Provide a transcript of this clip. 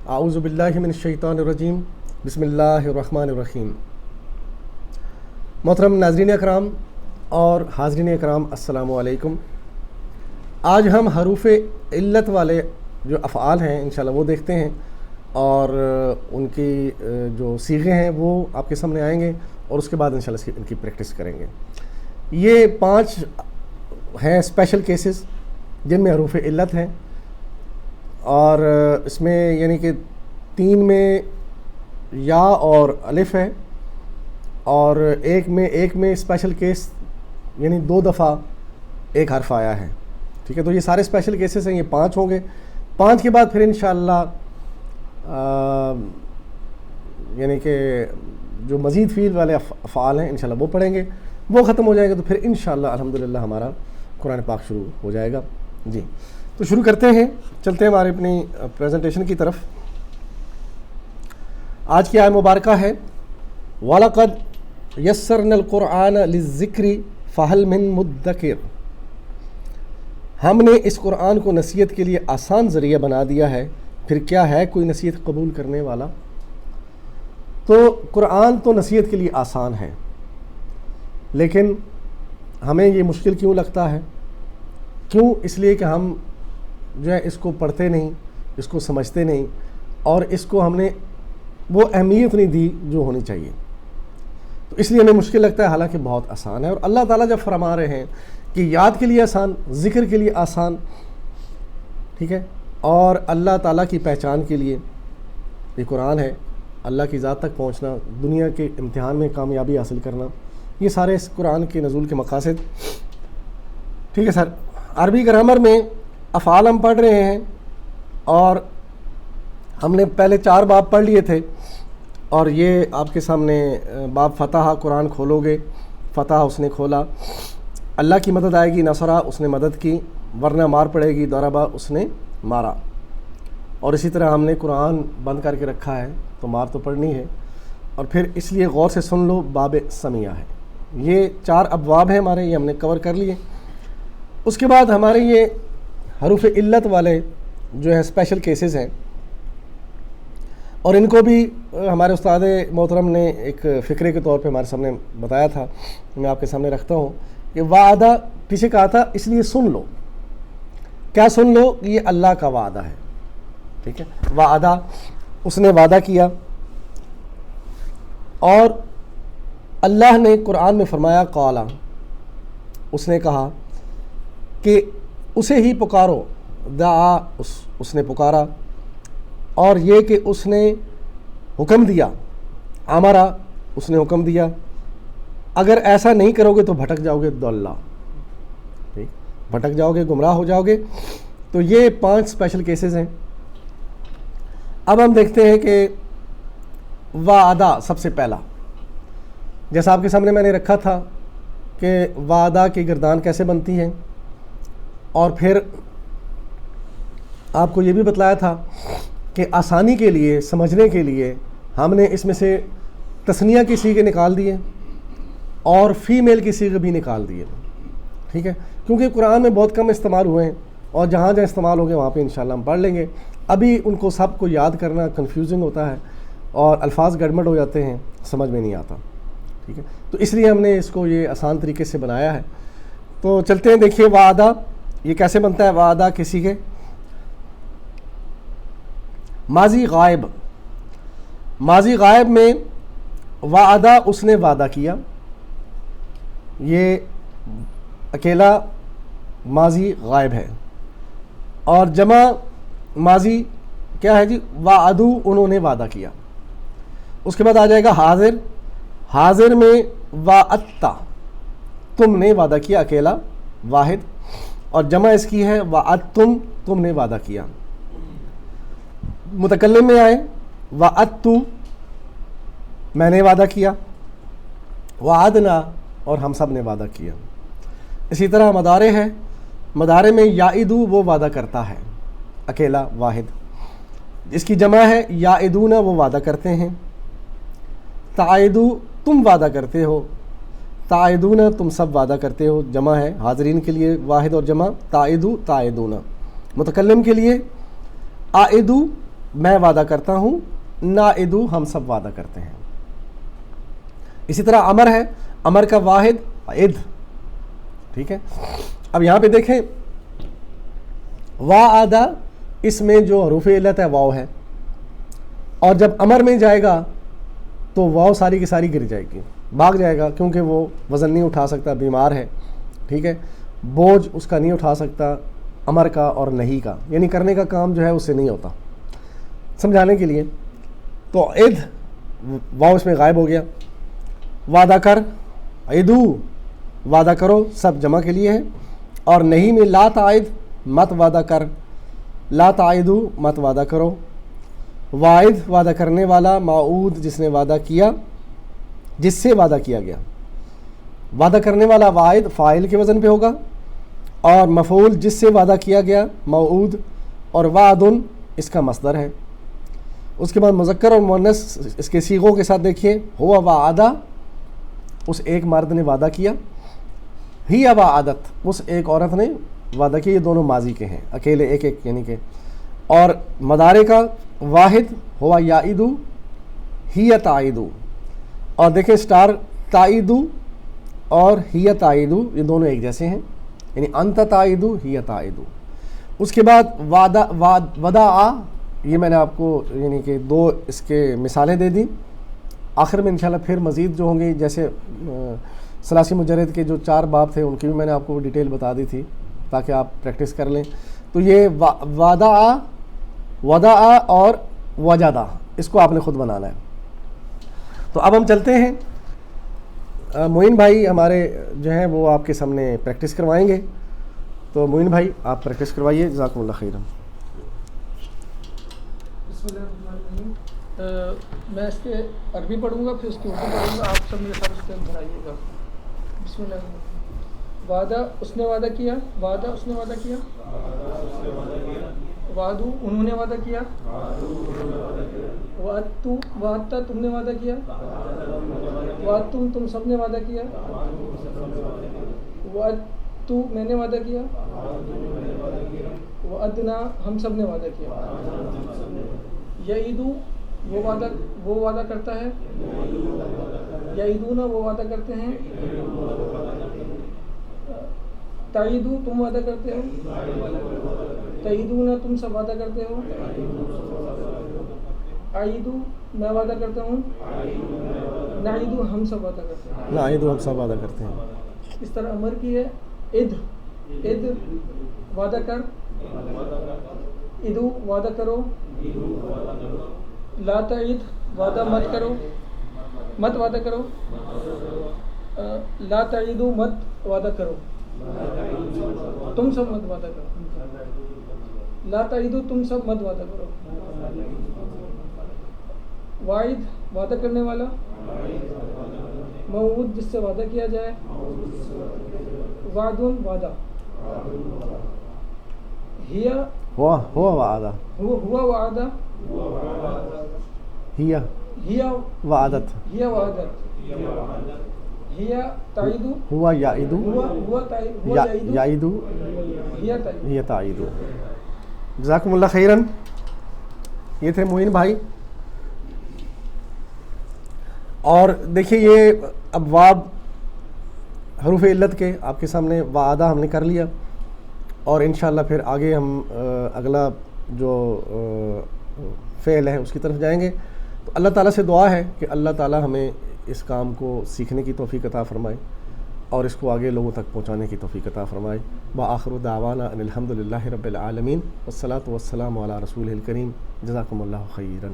اعوذ باللہ من الشیطان الرجیم بسم اللہ الرحمن الرحیم۔ محترم ناظرین اکرام اور حاضرین اکرام، السلام علیکم۔ آج ہم حروف علت والے جو افعال ہیں انشاءاللہ وہ دیکھتے ہیں، اور ان کی جو صیغے ہیں وہ آپ کے سامنے آئیں گے، اور اس کے بعد انشاءاللہ ان کی پریکٹس کریں گے۔ یہ 5 ہیں اسپیشل کیسز جن میں حروف علت ہیں، اور اس میں یعنی کہ 3 میں یا اور الف ہے، اور ایک میں اسپیشل کیس یعنی 2 دفعہ ایک حرف آیا ہے، ٹھیک ہے۔ تو یہ سارے اسپیشل کیسز ہیں، یہ 5 ہوں گے۔ 5 کے بعد پھر انشاءاللہ یعنی کہ جو مزید فعل والے افعال ہیں انشاءاللہ وہ پڑھیں گے، وہ ختم ہو جائے گا تو پھر انشاءاللہ الحمدللہ ہمارا قرآن پاک شروع ہو جائے گا۔ جی تو شروع کرتے ہیں، چلتے ہیں ہمارے اپنی پریزنٹیشن کی طرف۔ آج کی آیت مبارکہ ہے وَلَقَدْ يَسَّرْنَا الْقُرْآنَ لِلذِّكْرِ فَهَلْ مِن مُدَّكِرٍ، ہم نے اس قرآن کو نصیحت کے لیے آسان ذریعہ بنا دیا ہے، پھر کیا ہے کوئی نصیحت قبول کرنے والا۔ تو قرآن تو نصیحت کے لیے آسان ہے، لیکن ہمیں یہ مشکل کیوں لگتا ہے؟ کیوں؟ اس لیے کہ ہم جو ہے اس کو پڑھتے نہیں، اس کو سمجھتے نہیں، اور اس کو ہم نے وہ اہمیت نہیں دی جو ہونی چاہیے، تو اس لیے ہمیں مشکل لگتا ہے، حالانکہ بہت آسان ہے۔ اور اللہ تعالیٰ جب فرما رہے ہیں کہ یاد کے لیے آسان، ذکر کے لیے آسان، ٹھیک ہے، اور اللہ تعالیٰ کی پہچان کے لیے یہ قرآن ہے، اللہ کی ذات تک پہنچنا، دنیا کے امتحان میں کامیابی حاصل کرنا، یہ سارے اس قرآن کے نزول کے مقاصد، ٹھیک ہے سر۔ عربی گرامر میں افعال ہم پڑھ رہے ہیں، اور ہم نے پہلے 4 باب پڑھ لیے تھے، اور یہ آپ کے سامنے باب فتح، قرآن کھولو گے، فتح اس نے کھولا، اللہ کی مدد آئے گی، نصرہ اس نے مدد کی، ورنہ مار پڑے گی، ضربہ اس نے مارا۔ اور اسی طرح ہم نے قرآن بند کر کے رکھا ہے تو مار تو پڑھنی ہے، اور پھر اس لیے غور سے سن لو، باب سمیہ ہے۔ یہ 4 ابواب ہیں ہمارے، یہ ہم نے کور کر لیے۔ اس کے بعد ہمارے یہ حروف علت والے جو ہے اسپیشل کیسز ہیں، اور ان کو بھی ہمارے استاد محترم نے ایک فکرے کے طور پہ ہمارے سامنے بتایا تھا، میں آپ کے سامنے رکھتا ہوں کہ وعدہ پیچھے کہا تھا، اس لیے سن لو۔ کیا سن لو؟ یہ اللہ کا وعدہ ہے، ٹھیک ہے۔ وعدہ، اس نے وعدہ کیا، اور اللہ نے قرآن میں فرمایا قالا، اس نے کہا کہ اسے ہی پکارو، دعا، اس نے پکارا، اور یہ کہ اس نے حکم دیا، امرا، اس نے حکم دیا، اگر ایسا نہیں کرو گے تو بھٹک جاؤ گے، ضلّ، ٹھیک، بھٹک جاؤ گے، گمراہ ہو جاؤ گے۔ تو یہ 5 اسپیشل کیسز ہیں۔ اب ہم دیکھتے ہیں کہ وعدہ سب سے پہلا، جیسا آپ کے سامنے میں نے رکھا تھا کہ وعدہ کی گردان کیسے بنتی ہے، اور پھر آپ کو یہ بھی بتلایا تھا کہ آسانی کے لیے، سمجھنے کے لیے ہم نے اس میں سے تثنیہ کی صیغے نکال دیے اور فیمیل کی صیغے بھی نکال دیے، ٹھیک ہے، کیونکہ قرآن میں بہت کم استعمال ہوئے ہیں، اور جہاں جہاں استعمال ہو گئے وہاں پہ انشاءاللہ ہم پڑھ لیں گے۔ ابھی ان کو سب کو یاد کرنا کنفیوزنگ ہوتا ہے، اور الفاظ گڑبڑ ہو جاتے ہیں، سمجھ میں نہیں آتا، ٹھیک ہے، تو اس لیے ہم نے اس کو یہ آسان طریقے سے بنایا ہے۔ تو چلتے ہیں، دیکھیے وعدہ یہ کیسے بنتا ہے۔ وعدہ کسی کے ماضی غائب، ماضی غائب میں وعدہ، اس نے وعدہ کیا، یہ اکیلا ماضی غائب ہے، اور جمع ماضی کیا ہے جی؟ وعدو، انہوں نے وعدہ کیا۔ اس کے بعد آ جائے گا حاضر، حاضر میں وعدتا، تم نے وعدہ کیا، اکیلا واحد، اور جمع اس کی ہے وعدتم، تم نے وعدہ کیا۔ متکلم میں آئے وعدتو، میں نے وعدہ کیا، وعدنا، اور ہم سب نے وعدہ کیا۔ اسی طرح مدارے ہے، مدارے میں یعدو، وہ وعدہ کرتا ہے، اکیلا واحد، اس کی جمع ہے یعدون، وہ وعدہ کرتے ہیں۔ تعیدو، تم وعدہ کرتے ہو، تعیدون، تم سب وعدہ کرتے ہو، جمع ہے، حاضرین کے لیے واحد اور جمع، تعیدو تعیدون۔ متکلم کے لیے آئدو، میں وعدہ کرتا ہوں، نائدو ہم سب وعدہ کرتے ہیں. اسی طرح امر ہے، امر کا واحد عد. ٹھیک ہے. اب یہاں پہ دیکھیں وعدہ، اس میں جو حروف علت ہے واو ہے، اور جب امر میں جائے گا تو واو ساری کی ساری گر جائے گی، بھاگ جائے گا، کیونکہ وہ وزن نہیں اٹھا سکتا، بیمار ہے. ٹھیک ہے. بوجھ اس کا نہیں اٹھا سکتا امر کا اور نہیں کا، یعنی کرنے کا کام جو ہے اس سے نہیں ہوتا. سمجھانے کے لیے تو عد واو اس میں غائب ہو گیا. وعدہ کر، عدو وعدہ کرو، سب جمع کے لیے ہے. اور نہیں میں لا تعد مت وعدہ کر، لا تعدو مت وعدہ کرو. واعد وعدہ کرنے والا، موعود جس نے وعدہ کیا، جس سے وعدہ کیا گیا. وعدہ کرنے والا واعد فاعل کے وزن پہ ہوگا، اور مفعول جس سے وعدہ کیا گیا موعود، اور وعدن اس کا مصدر ہے. اس کے بعد مذکر اور مؤنث اس کے صیغوں کے ساتھ دیکھیے. ہوا وعدہ اس ایک مرد نے وعدہ کیا، ہی وعدت اس ایک عورت نے وعدہ کیا. یہ دونوں ماضی کے ہیں، اکیلے ایک ایک یعنی کہ. اور مضارع کا واحد ہوا یعیدو، ہی تعیدو. اور دیکھیں اسٹار تعیدو اور ہی تعیدو یہ دونوں ایک جیسے ہیں، یعنی انت تعیدو ہی تعیدو. اس کے بعد وداع، یہ میں نے آپ کو یعنی کہ دو اس کے مثالیں دے دیں. آخر میں انشاءاللہ پھر مزید جو ہوں گے، جیسے ثلاثی مجرد کے جو 4 باب تھے ان کی بھی میں نے آپ کو ڈیٹیل بتا دی تھی تاکہ آپ پریکٹس کر لیں. تو یہ وداع اور وجدہ اس کو آپ نے خود بنانا ہے. تو اب ہم چلتے ہیں، معین بھائی ہمارے جو ہیں وہ آپ کے سامنے پریکٹس کروائیں گے. تو معین بھائی آپ پریکٹس کروائیے، جزاکم اللہ خیرا. بسم اللہ الرحمن الرحیم. میں اس کے عربی پڑھوں گا، پھر اس کے اردو پڑھوں گا، آپ سب میرے ساتھ اس ٹائم دہرائیے گا. بسم اللہ الرحمن الرحیم. وعدہ اس نے وعدہ کیا، وعدہ اس نے وعدہ کیا، وعدو انہوں نے وعدہ کیا، وعدتو وعدتا تم نے وعدہ کیا، وعدتم تم سب نے وعدہ کیا، وعدتو میں نے وعدہ کیا، وعدنا ہم سب نے وعدہ کیا. یعیدو وہ وعدہ کرتا ہے، یعیدون وہ وعدہ کرتے ہیں، تعیدو تم وعدہ کرتے ہو، تعیدون تم سب وعدہ کرتے ہو، اعیدو میں وعدہ کرتا ہوں، نعیدو ہم سب وعدہ کرتے ہیں، نعیدو ہم سب وعدہ کرتے ہیں. اس طرح امر کی ہے. عد وعدہ کر، عدو وعدہ کرو، لا تعید وعدہ مت کرو، مت وعدہ کرو، لا تعیدو مت وعدہ کرو، تم سب مت وعدہ کرو، لا تعیدو تم سب مت وعدہ کرو. واعد وعدہ کرنے والا، موعود جس سے وعدہ کیا جائے، وعدن وعدہ، ہوا وعدہ، ہوا وعدہ، ہی وعدت، ہی وعدت، ہی تعیدو، ہوا یعیدو، یعیدو ہی ہی تعیدو. جزاکم اللہ خیرن. یہ تھے معین بھائی. اور دیکھیے یہ ابواب حروف علت کے آپ کے سامنے وعدہ ہم نے کر لیا، اور انشاءاللہ پھر آگے ہم اگلا جو فعل ہے اس کی طرف جائیں گے. تو اللہ تعالیٰ سے دعا ہے کہ اللہ تعالیٰ ہمیں اس کام کو سیکھنے کی توفیق عطا فرمائے اور اس کو آگے لوگوں تک پہنچانے کی توفیق عطا فرمائے. وآخر دعوانا ان الحمد للہ رب العالمین، والصلاۃ والسلام علی رسولہ الکریم. جزاکم اللہ خیرا.